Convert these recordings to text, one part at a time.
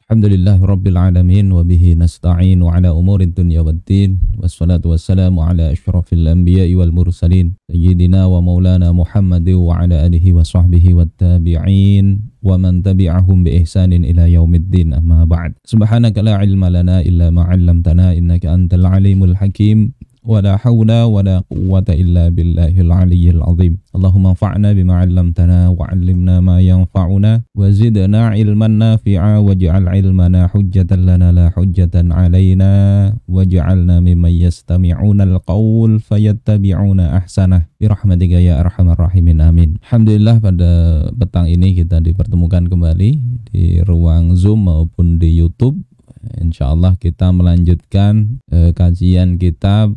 Alhamdulillah Rabbil Alamin wa bihi nasta'inu ala umurid dunya waddin wassalatu wassalamu ala asyrafil anbiya'i wal mursalin sayyidina wa maulana Muhammadin wa ala alihi wa sahbihi wat tabi'in wa man tabi'ahum bi ihsanin ila yaumiddin amma ba'd. Subhanaka la ilma lana illa ma 'allamtana innaka antal alimul hakim. Wala hawla wala quwwata illa billahil aliyyil azim. Allahumma anfa'na bima 'allamtana wa 'allimna ma yanfa'una wa zidna ilman nafi'a waj'al ilmana hujjatan lana la hujjatan 'alaina waj'alna mimman yastami'una al-qaul fayattabi'una ahsanah bi rahmatika ya arhamar rahimin amin. Alhamdulillah pada petang ini kita dipertemukan kembali di ruang Zoom maupun di YouTube. Insyaallah kita melanjutkan kajian kitab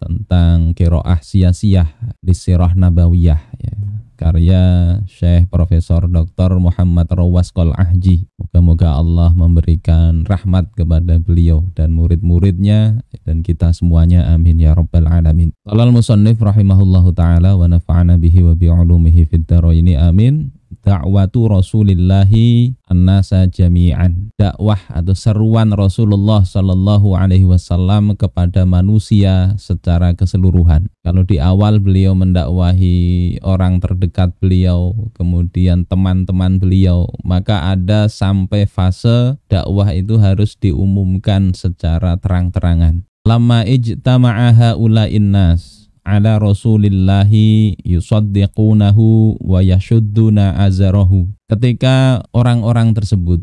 tentang qiraah siyasiyah di Sirah Nabawiyah ya, karya Syekh Profesor Dr. Muhammad Rawwas Qol-Ahji. Moga-moga Allah memberikan rahmat kepada beliau dan murid-muridnya dan kita semuanya, amin ya rabbal alamin. Qala al-musannif rahimahullahu taala wa nafa'ana bihi wa bi 'ulumihi fid dharaini amin. Da'watu Rasulillahi an-nasa jami'an. Dakwah atau seruan Rasulullah sallallahu alaihi wasallam kepada manusia secara keseluruhan. Kalau di awal beliau mendakwahi orang terdekat beliau, kemudian teman-teman beliau, maka ada sampai fase dakwah itu harus diumumkan secara terang-terangan. Lamma ijtama'a haula'in nas ala Rasulillahi yusaddiqunahu wa yashudduna azarahu. Ketika orang-orang tersebut,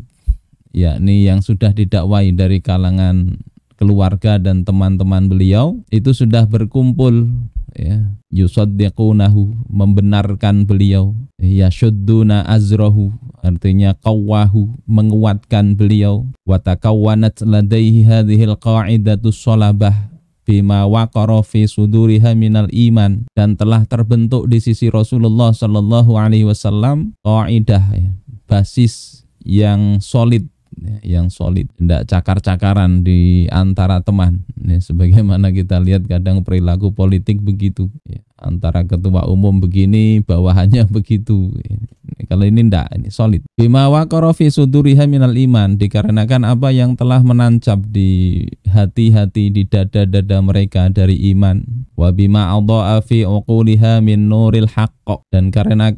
yakni yang sudah didakwai dari kalangan keluarga dan teman-teman beliau, itu sudah berkumpul ya, yusaddiqunahu, membenarkan beliau, yashudduna azrahu, artinya qawwahu, menguatkan beliau, wa takawwanat ladaihi hadhil qa'idatu sholabah bima waqara fi suduriha minal iman, dan telah terbentuk di sisi Rasulullah sallallahu alaihi wasallam qaidah ya, basis yang solid ya, yang solid, tidak cakar-cakaran di antara teman ya, sebagaimana kita lihat kadang perilaku politik begitu ya, antara ketua umum begini bawahannya begitu ya. Kalau ini enggak, ini solid. Bima waqara fi suduriha minal iman, dikarenakan apa yang telah menancap di hati-hati, di dada-dada mereka dari iman. Wa bima adha'a fi uquliha min nuril haqq, dan karena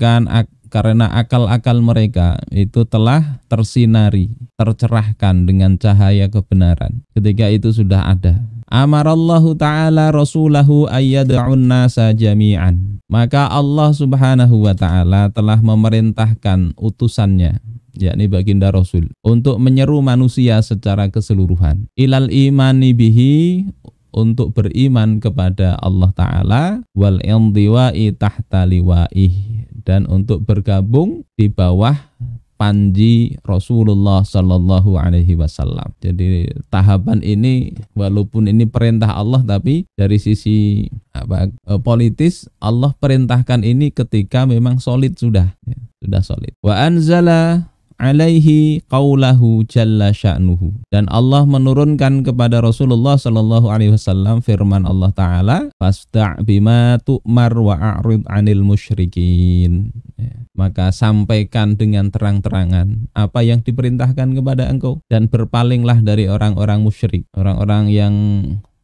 akal-akal mereka itu telah tersinari, tercerahkan dengan cahaya kebenaran. Ketika itu sudah ada. Amarallahu ta'ala rasulahu ayyad'un nasa jami'an. Maka Allah subhanahu wa ta'ala telah memerintahkan utusannya, yakni baginda Rasul, untuk menyeru manusia secara keseluruhan. Ilal imani bihi, untuk beriman kepada Allah Ta'ala, wal indiwa'i tahta liwa'ih, dan untuk bergabung di bawah panji Rasulullah sallallahu alaihi wasallam. Jadi tahapan ini walaupun ini perintah Allah, tapi dari sisi politis Allah perintahkan ini ketika memang solid sudah solid. Wa anzala alaihi qaulahu jalla sya'nuhu, dan Allah menurunkan kepada Rasulullah sallallahu alaihi wasallam firman Allah Ta'ala, fasda' bima tu'mar wa a'rid 'anil musyrikin. Maka sampaikan dengan terang-terangan apa yang diperintahkan kepada engkau, dan berpalinglah dari orang-orang musyrik, orang-orang yang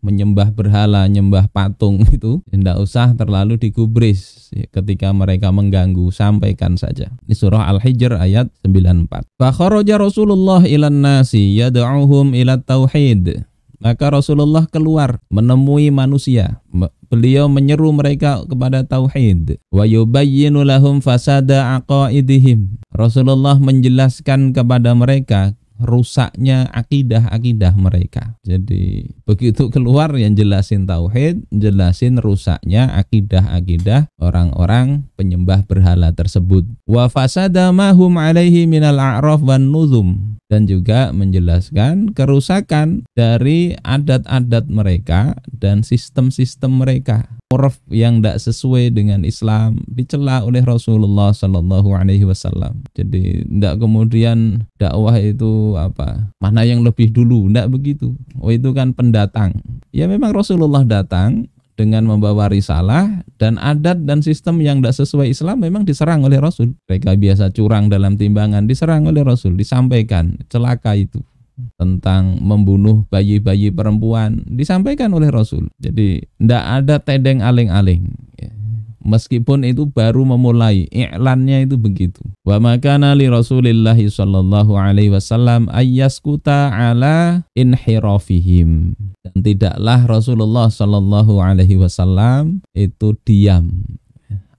menyembah berhala, nyembah patung itu, tidak usah terlalu digubris ketika mereka mengganggu, sampaikan saja. Ini surah Al-Hijr ayat 94. Fa kharaja Rasulullah ilan nasi yad'uhum ila tauhid. Maka Rasulullah keluar menemui manusia. Beliau menyeru mereka kepada tauhid. Wa yubayyinu lahum fasada aqaidihim. Rasulullah menjelaskan kepada mereka rusaknya akidah-akidah mereka. Jadi begitu keluar yang jelasin tauhid, jelasin rusaknya akidah-akidah orang-orang penyembah berhala tersebut. Wa fasada ma hum alaihi minal a'raf wan nuzum, dan juga menjelaskan kerusakan dari adat-adat mereka dan sistem-sistem mereka. Urf yang tidak sesuai dengan Islam dicela oleh Rasulullah sallallahu alaihi wasallam. Jadi tidak kemudian dakwah itu mana yang lebih dulu, tidak begitu. Oh itu kan pendatang. Ya memang Rasulullah datang dengan membawa risalah, dan adat dan sistem yang tidak sesuai Islam memang diserang oleh Rasul. Mereka biasa curang dalam timbangan, diserang oleh Rasul, disampaikan celaka itu. Tentang membunuh bayi-bayi perempuan disampaikan oleh Rasul. Jadi tidak ada tedeng aling-aling. Meskipun itu baru memulai, iklannya itu begitu. Wa makana li Rasulillah sallallahu alaihi wasallam ayyaskuta ala inhirafihim. Dan tidaklah Rasulullah sallallahu alaihi wasallam itu diam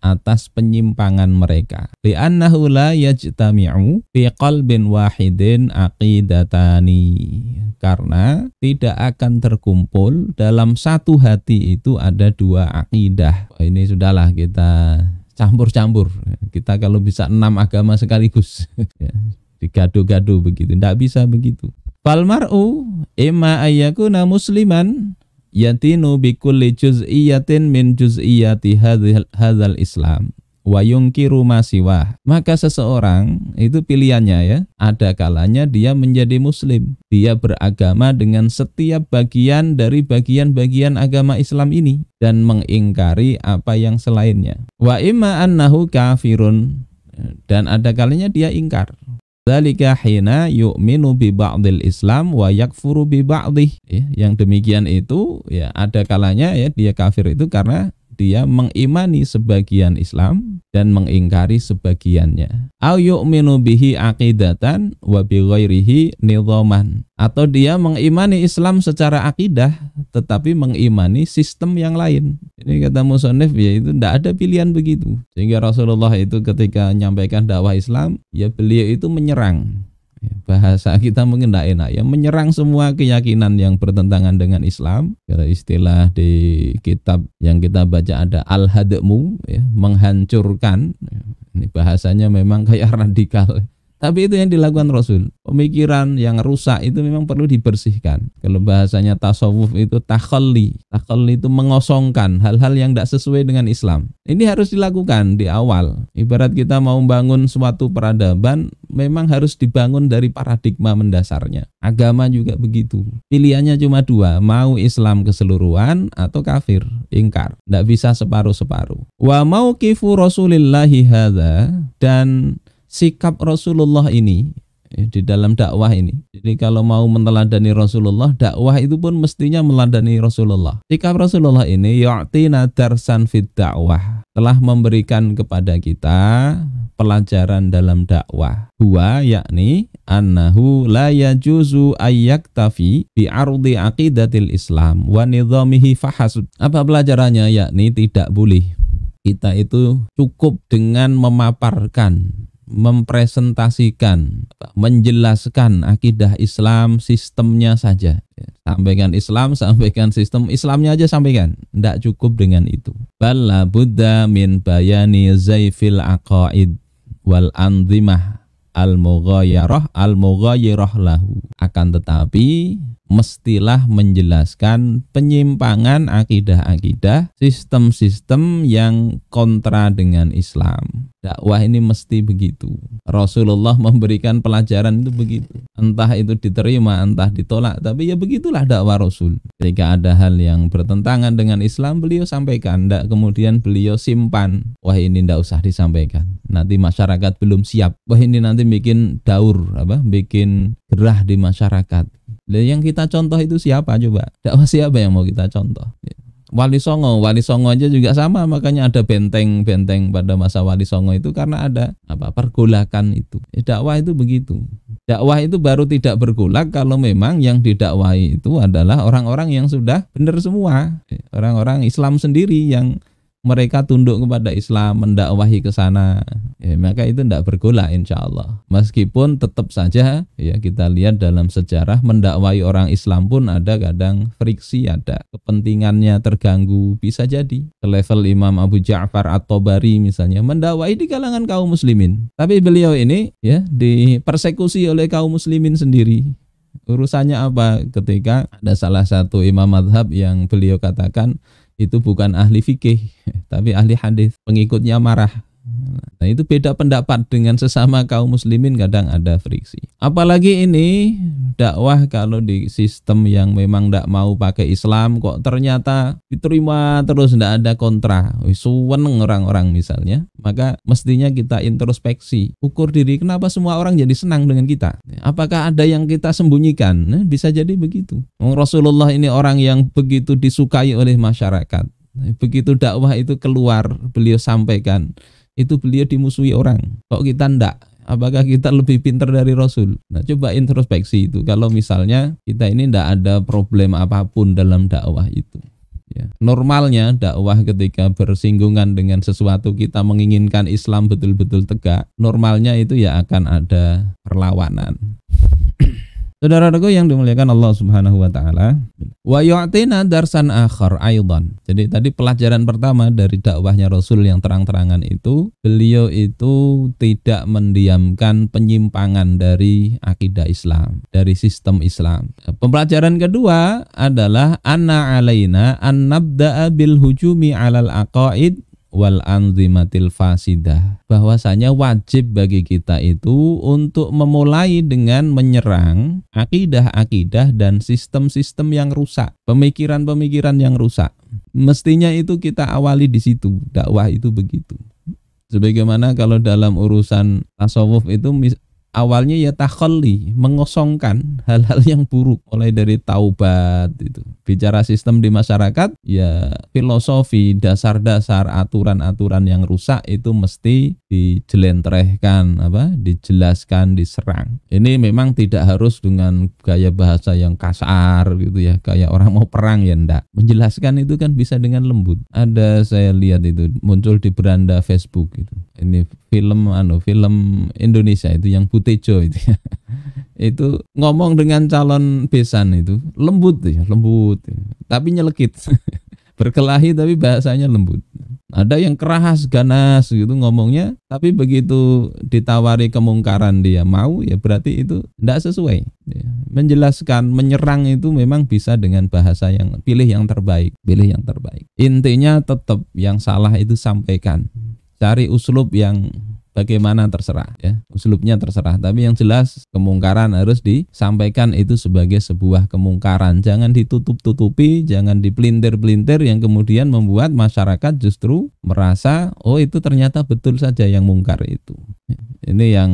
atas penyimpangan mereka. Li'annahu la yajtami'u fi qalbin wahidin aqidatani. Karena tidak akan terkumpul dalam satu hati itu ada dua akidah. Ini sudahlah kita campur-campur. Kita kalau bisa 6 agama sekaligus. Digadu-gadu begitu. Tidak bisa begitu. Fal mar'u imma ayyakuna musliman yatinu bikulli juz'iyatin min juz'iyati hadzal Islam wa yunkiru ma siwah. Maka seseorang itu pilihannya ya, ada kalanya dia menjadi muslim, dia beragama dengan setiap bagian dari bagian-bagian agama Islam ini dan mengingkari apa yang selainnya. Wa imma annahu kafirun, dan ada kalanya dia ingkar. Dzalika hina yu'minu bi ba'dil Islam wa yakfuru bi ba'dih. Yang demikian itu ya ada kalanya ya dia kafir itu karena dia mengimani sebagian Islam dan mengingkari sebagiannya. Au yu'minu bihi aqidatan wa bi ghairihi nidhaman. Atau dia mengimani Islam secara akidah tetapi mengimani sistem yang lain. Ini kata musannif ya itu tidak ada pilihan begitu. Sehingga Rasulullah itu ketika menyampaikan dakwah Islam, ya beliau itu menyerang. Bahasa kita mungkin tidak enak ya, menyerang semua keyakinan yang bertentangan dengan Islam. Kalau istilah di kitab yang kita baca ada al-hadmu ya, menghancurkan. Ini bahasanya memang kayak radikal. Tapi itu yang dilakukan Rasul. Pemikiran yang rusak itu memang perlu dibersihkan. Kalau bahasanya tasawuf itu takhalli. Takhalli itu mengosongkan hal-hal yang tidak sesuai dengan Islam. Ini harus dilakukan di awal. Ibarat kita mau membangun suatu peradaban, memang harus dibangun dari paradigma mendasarnya. Agama juga begitu. Pilihannya cuma dua, mau Islam keseluruhan atau kafir, ingkar. Tidak bisa separuh-separuh. Wa mauqifu Rasulillahi hadza, dan sikap Rasulullah ini di dalam dakwah ini. Jadi kalau mau meneladani Rasulullah, dakwah itu pun mestinya meneladani Rasulullah. Sikap Rasulullah ini yu'tina darsan fid dakwah, telah memberikan kepada kita pelajaran dalam dakwah. Huwa yakni annahu la yajuzu ayyaktafi bi ardi aqidatil Islam wa nizamihi fahasud. Apa pelajarannya? Yakni tidak boleh kita itu cukup dengan memaparkan, mempresentasikan, menjelaskan akidah Islam, sistemnya saja. Sampaikan Islam, sampaikan sistem Islamnya aja sampaikan. Tidak cukup dengan itu. Bal la budda min bayani zaifil aqaid wal anzimah al-mughayyirah lahu. Akan tetapi mestilah menjelaskan penyimpangan akidah-akidah, sistem-sistem yang kontra dengan Islam. Dakwah ini mesti begitu. Rasulullah memberikan pelajaran itu begitu. Entah itu diterima, entah ditolak, tapi ya begitulah dakwah Rasul. Ketika ada hal yang bertentangan dengan Islam, beliau sampaikan, tidak kemudian beliau simpan. Wah ini tidak usah disampaikan. Nanti masyarakat belum siap. Wah ini nanti bikin daur, bikin gerah di masyarakat. Yang kita contoh itu siapa coba? Dakwah siapa yang mau kita contoh? Wali Songo aja juga sama, makanya ada benteng-benteng pada masa Wali Songo itu karena ada pergolakan itu. Dakwah itu begitu. Dakwah itu baru tidak bergolak kalau memang yang didakwahi itu adalah orang-orang yang sudah benar semua, orang-orang Islam sendiri yang mereka tunduk kepada Islam, mendakwahi ke sana, maka itu tidak bergolak insya Allah. Meskipun tetap saja ya kita lihat dalam sejarah mendakwahi orang Islam pun ada kadang friksi, ada kepentingannya terganggu, bisa jadi. Ke level Imam Abu Ja'far At-Tabari misalnya mendakwahi di kalangan kaum muslimin, tapi beliau ini ya dipersekusi oleh kaum muslimin sendiri. Urusannya apa? Ketika ada salah satu imam mazhab yang beliau katakan itu bukan ahli fikih tapi ahli hadis, pengikutnya marah. Nah, itu beda pendapat dengan sesama kaum muslimin, kadang ada friksi. Apalagi ini dakwah kalau di sistem yang memang tidak mau pakai Islam kok ternyata diterima terus, tidak ada kontra. Suweneng orang-orang misalnya, maka mestinya kita introspeksi, ukur diri, kenapa semua orang jadi senang dengan kita? Apakah ada yang kita sembunyikan? Nah, bisa jadi begitu. Rasulullah ini orang yang begitu disukai oleh masyarakat. Begitu dakwah itu keluar, beliau sampaikan, itu beliau dimusuhi orang. Kok kita ndak? Apakah kita lebih pintar dari Rasul? Nah, coba introspeksi itu. Kalau misalnya kita ini ndak ada problem apapun dalam dakwah itu. Ya. Normalnya dakwah ketika bersinggungan dengan sesuatu, kita menginginkan Islam betul-betul tegak, normalnya itu ya akan ada perlawanan. Saudara-saudaraku yang dimuliakan Allah Subhanahu wa taala, wa yu'tina darsan akhar aidan. Jadi tadi pelajaran pertama dari dakwahnya Rasul yang terang-terangan itu, beliau itu tidak mendiamkan penyimpangan dari akidah Islam, dari sistem Islam. Pembelajaran kedua adalah anna alaina an nabda'a bil hujumi 'alal aqaid wal anzimatil fasidah, bahwasanya wajib bagi kita itu untuk memulai dengan menyerang akidah-akidah dan sistem-sistem yang rusak, pemikiran-pemikiran yang rusak. Mestinya itu kita awali di situ, dakwah itu begitu. Sebagaimana kalau dalam urusan tasawuf itu awalnya ya takhalli, mengosongkan hal-hal yang buruk, mulai dari taubat itu. Bicara sistem di masyarakat, ya filosofi, dasar-dasar, aturan-aturan yang rusak itu mesti dijelentrehkan, dijelaskan, diserang. Ini memang tidak harus dengan gaya bahasa yang kasar gitu ya, kayak orang mau perang ya enggak. Menjelaskan itu kan bisa dengan lembut. Ada saya lihat itu muncul di beranda Facebook itu. Ini film Indonesia itu yang Butejo itu ya. Itu ngomong dengan calon besan itu lembut ya, tapi nyelekit. Berkelahi tapi bahasanya lembut. Ada yang keras ganas gitu ngomongnya, tapi begitu ditawari kemungkaran dia mau, ya berarti itu tidak sesuai. Menjelaskan, menyerang itu memang bisa dengan bahasa yang pilih yang terbaik. Intinya tetap yang salah itu sampaikan. Cari uslub yang bagaimana terserah ya, uslubnya terserah, tapi yang jelas kemungkaran harus disampaikan itu sebagai sebuah kemungkaran, jangan ditutup-tutupi, jangan dipelintir-pelintir yang kemudian membuat masyarakat justru merasa oh itu ternyata betul saja yang mungkar itu. Ini yang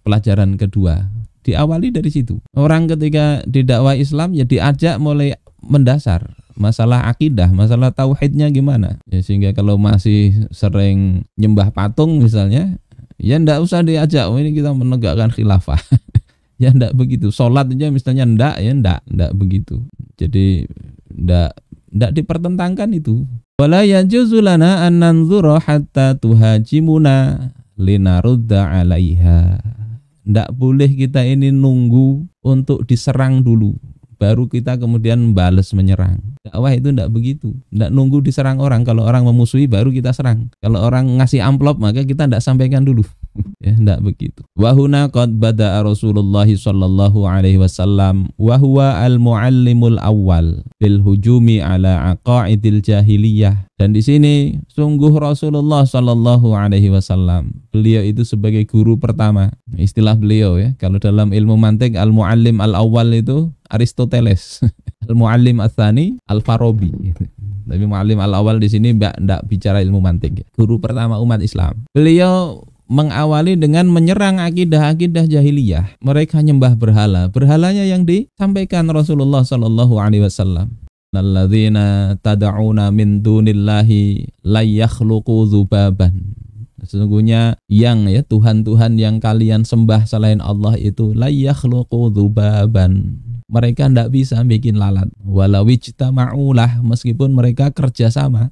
pelajaran kedua, diawali dari situ. Orang ketika di dakwah Islam ya diajak mulai mendasar. Masalah akidah, masalah tauhidnya gimana ya, sehingga kalau masih sering nyembah patung misalnya, ya ndak usah diajak, oh ini kita menegakkan khilafah. Ya ndak begitu. Sholat aja misalnya ndak begitu. Jadi ndak dipertentangkan itu. Wala yajuzu lana an nanzura hatta tuhajimuna linarudda 'alaiha. Ndak boleh kita ini nunggu untuk diserang dulu, baru kita kemudian balas menyerang. Dakwah itu tidak begitu, tidak nunggu diserang orang. Kalau orang memusuhi baru kita serang. Kalau orang ngasih amplop maka kita tidak sampaikan dulu. Ya, tidak begitu. Wa huna qad bada'a Rasulullah sallallahu alaihi wasallam wa huwa al-muallimul awwal bil hujumi ala aqaidil jahiliyah. Dan di sini sungguh Rasulullah sallallahu alaihi wasallam, beliau itu sebagai guru pertama. Istilah beliau ya, kalau dalam ilmu mantik al-muallim al-awwal itu Aristoteles. Al-muallim ats-tsani Al-Farabi. Tapi muallim al-awwal di sini enggak bicara ilmu mantik. Guru pertama umat Islam. Beliau mengawali dengan menyerang akidah-akidah jahiliyah. Mereka nyembah berhala. Berhalanya yang disampaikan Rasulullah sallallahu alaihi wasallam. Alladzina tad'una min dunillahi la yakhluqu dzubaban. Sesungguhnya yang ya Tuhan-Tuhan yang kalian sembah selain Allah itu la yakhluqu dzubaban. Mereka tidak bisa bikin lalat. Walau ijtama'ulah, meskipun mereka kerjasama.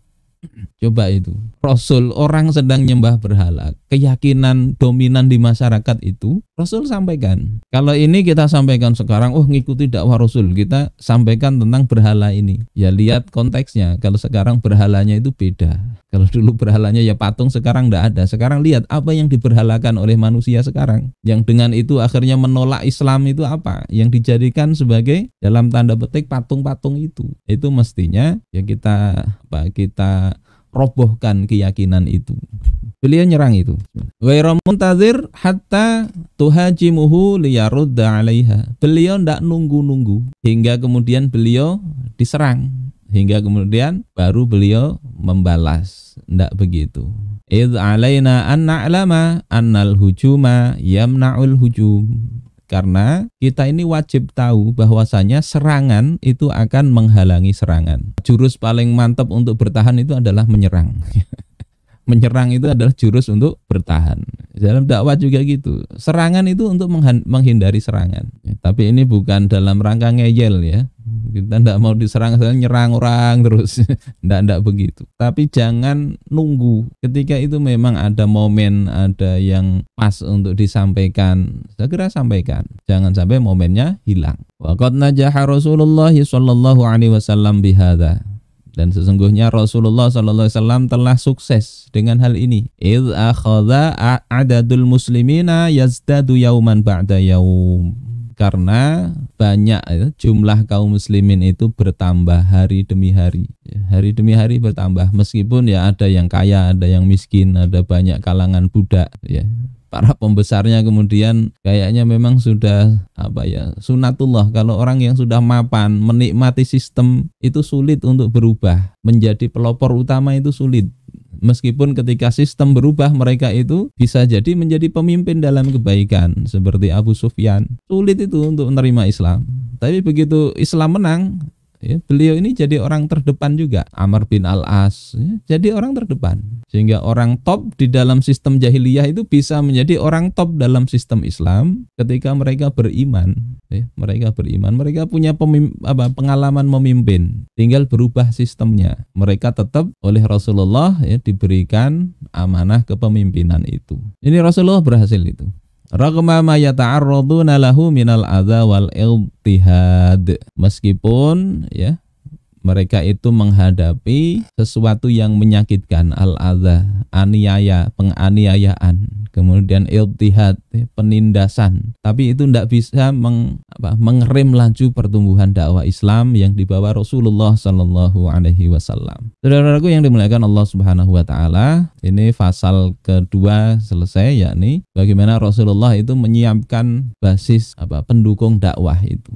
Coba itu, Rasul orang sedang nyembah berhala, keyakinan dominan di masyarakat itu Rasul sampaikan. Kalau ini kita sampaikan sekarang, ngikuti dakwah Rasul, kita sampaikan tentang berhala ini. Ya lihat konteksnya, kalau sekarang berhalanya itu beda. Kalau dulu berhalanya ya patung, sekarang tidak ada. Sekarang lihat apa yang diberhalakan oleh manusia sekarang, yang dengan itu akhirnya menolak Islam itu apa? Yang dijadikan sebagai dalam tanda petik patung-patung itu. Itu mestinya ya kita robohkan keyakinan itu. Beliau nyerang itu. Ghairu muntazir hatta tuhajimuhu liyarudda 'alaiha. Beliau ndak nunggu-nunggu hingga kemudian beliau diserang. Hingga kemudian baru beliau membalas. Ndak begitu. Idz 'alaina an na'lama annal hujuma yamna'ul hujum. Karena kita ini wajib tahu bahwasanya serangan itu akan menghalangi serangan. Jurus paling mantap untuk bertahan itu adalah menyerang. Menyerang itu adalah jurus untuk bertahan. Dalam dakwah juga gitu. Serangan itu untuk menghindari serangan. Tapi ini bukan dalam rangka ngeyel ya. Kita tidak mau diserang, nyerang orang terus. Tidak begitu. Tapi jangan nunggu. Ketika itu memang ada momen, ada yang pas untuk disampaikan, segera sampaikan. Jangan sampai momennya hilang. Wa qad najaha Rasulullah sallallahu alaihi wasallam bihadza. Dan sesungguhnya Rasulullah sallallahu alaihi wasallam telah sukses dengan hal ini. Idz akhadha adadul muslimina yazdadu yauman ba'da yaum. Karena banyak ya, jumlah kaum muslimin itu bertambah hari demi hari. Hari demi hari bertambah. Meskipun ya ada yang kaya, ada yang miskin, ada banyak kalangan budak ya. Para pembesarnya kemudian kayaknya memang sudah sunatullah, kalau orang yang sudah mapan menikmati sistem itu sulit untuk berubah menjadi pelopor utama, itu sulit. Meskipun ketika sistem berubah mereka itu bisa jadi menjadi pemimpin dalam kebaikan seperti Abu Sufyan. Sulit itu untuk menerima Islam. Tapi begitu Islam menang, ya, beliau ini jadi orang terdepan juga. Amr bin Al-As ya, jadi orang terdepan. Sehingga orang top di dalam sistem jahiliyah itu bisa menjadi orang top dalam sistem Islam ketika mereka beriman. Ya, mereka beriman, mereka punya pengalaman memimpin. Tinggal berubah sistemnya. Mereka tetap oleh Rasulullah ya, diberikan amanah kepemimpinan itu. Ini Rasulullah berhasil itu. Raqma ma yata'arraduna lahu minal adza wal iltihad. Meskipun ya mereka itu menghadapi sesuatu yang menyakitkan, al-adza, aniaya, penganiayaan, kemudian iltihad, penindasan. Tapi itu tidak bisa mengerem laju pertumbuhan dakwah Islam yang dibawa Rasulullah sallallahu alaihi wasallam. Saudara-saudaraku yang dimuliakan Allah Subhanahu wa taala, ini pasal kedua selesai, yakni bagaimana Rasulullah itu menyiapkan basis pendukung dakwah itu.